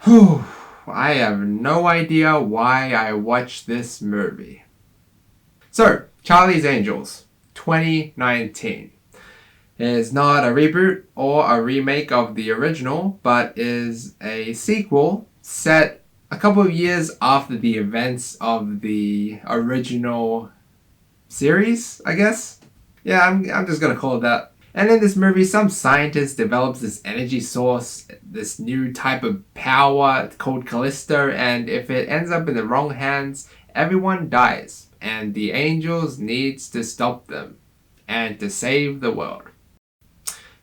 Whew, I have no idea why I watched this movie. So, Charlie's Angels, 2019, is not a reboot or a remake of the original, but is a sequel set a couple of years after the events of the original series, I guess. Yeah, I'm just gonna call it that. And in this movie, some scientist develops this energy source, this new type of power called Callisto, and if it ends up in the wrong hands, everyone dies, and the angels needs to stop them and to save the world.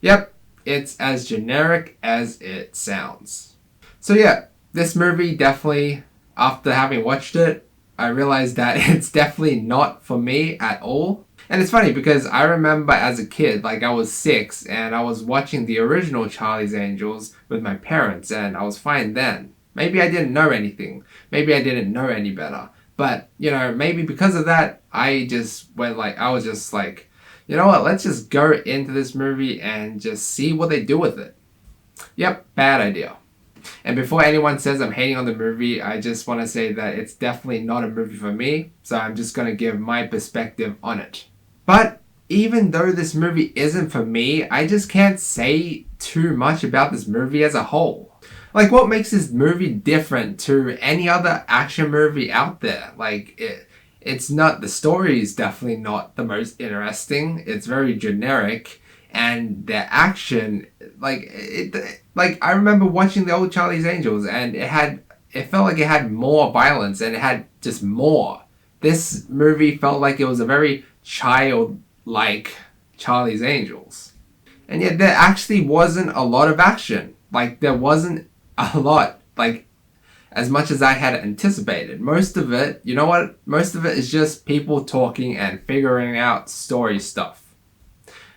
Yep, it's as generic as it sounds. So yeah, this movie definitely, after having watched it, I realized that it's definitely not for me at all. And it's funny because I remember as a kid, like I was 6 and I was watching the original Charlie's Angels with my parents and I was fine then. Maybe I didn't know anything. Maybe I didn't know any better. But, maybe because of that, I was just like, you know what, let's just go into this movie and just see what they do with it. Yep, bad idea. And before anyone says I'm hating on the movie, I just want to say that it's definitely not a movie for me, so I'm just going to give my perspective on it. But even though this movie isn't for me, I just can't say too much about this movie as a whole. Like, what makes this movie different to any other action movie out there? It's not, the story is definitely not the most interesting. It's very generic, and the action, I remember watching the old Charlie's Angels, and it felt like it had more violence, and it had just more. This movie felt like it was a very childlike Charlie's Angels. And yet there actually wasn't a lot of action. Like, there wasn't a lot, like, as much as I had anticipated. Most of it, you know what? Most of it is just people talking and figuring out story stuff.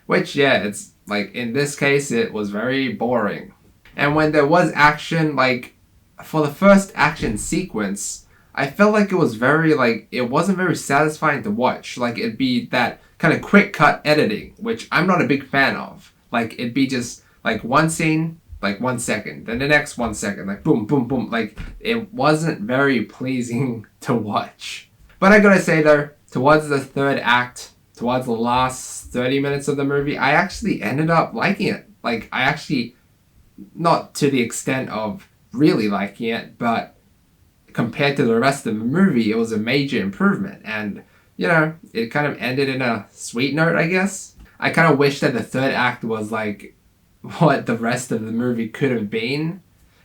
Which, yeah, it's, like, in this case, it was very boring. And when there was action, like, for the first action sequence, I felt like it was it wasn't very satisfying to watch. Like, it'd be that kind of quick cut editing, which I'm not a big fan of. Like, it'd be just, like, one scene, like 1 second, then the next 1 second, like, boom, boom, boom. Like, it wasn't very pleasing to watch. But I gotta say, though, towards the third act, towards the last 30 minutes of the movie, I actually ended up liking it. Like, I actually, not to the extent of really liking it, but compared to the rest of the movie, it was a major improvement. And, it kind of ended in a sweet note, I guess. I kind of wish that the third act was like what the rest of the movie could have been.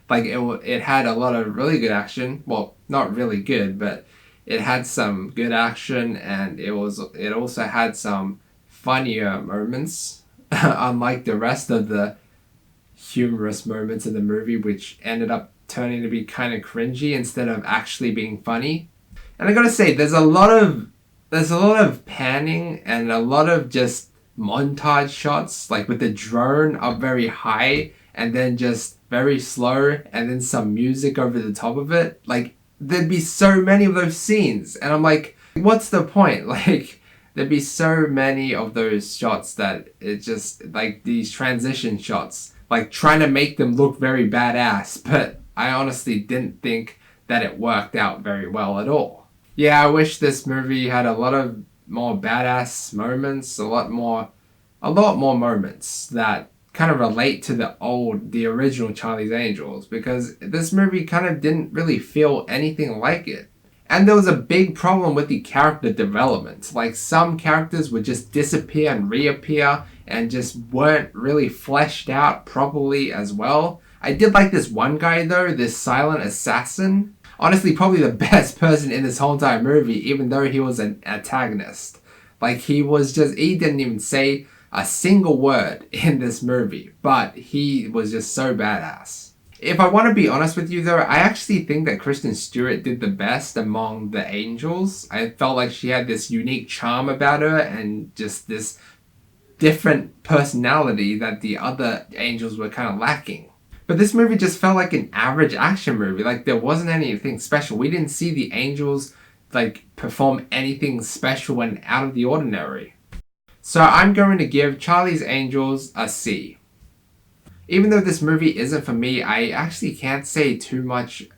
Like, it had a lot of really good action. Well, not really good, but it had some good action, and it also had some funnier moments, unlike the rest of the humorous moments in the movie, which ended up turning to be kind of cringy instead of actually being funny. And I gotta say, there's a lot of panning and a lot of just montage shots, like with the drone up very high and then just very slow and then some music over the top of it. Like, there'd be so many of those scenes, and I'm like, what's the point? Like, there'd be so many of those shots that it just, like, these transition shots, like trying to make them look very badass, but I honestly didn't think that it worked out very well at all. Yeah, I wish this movie had a lot of more badass moments, a lot more moments that kind of relate to the original Charlie's Angels, because this movie kind of didn't really feel anything like it. And there was a big problem with the character development. Like, some characters would just disappear and reappear and just weren't really fleshed out properly as well. I did like this one guy though, this silent assassin. Honestly, probably the best person in this whole entire movie, even though he was an antagonist. Like, he didn't even say a single word in this movie, but he was just so badass. If I want to be honest with you though, I actually think that Kristen Stewart did the best among the angels. I felt like she had this unique charm about her and just this different personality that the other angels were kind of lacking. But this movie just felt like an average action movie. Like, there wasn't anything special. We didn't see the angels, like, perform anything special and out of the ordinary. So I'm going to give Charlie's Angels a C. Even though this movie isn't for me, I actually can't say too much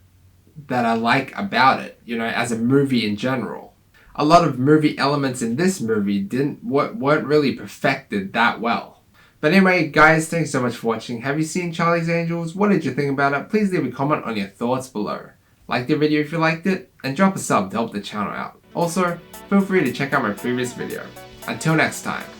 that I like about it, as a movie in general. A lot of movie elements in this movie weren't really perfected that well. But anyway, guys, thanks so much for watching. Have you seen Charlie's Angels? What did you think about it? Please leave a comment on your thoughts below. Like the video if you liked it, and drop a sub to help the channel out. Also, feel free to check out my previous video. Until next time.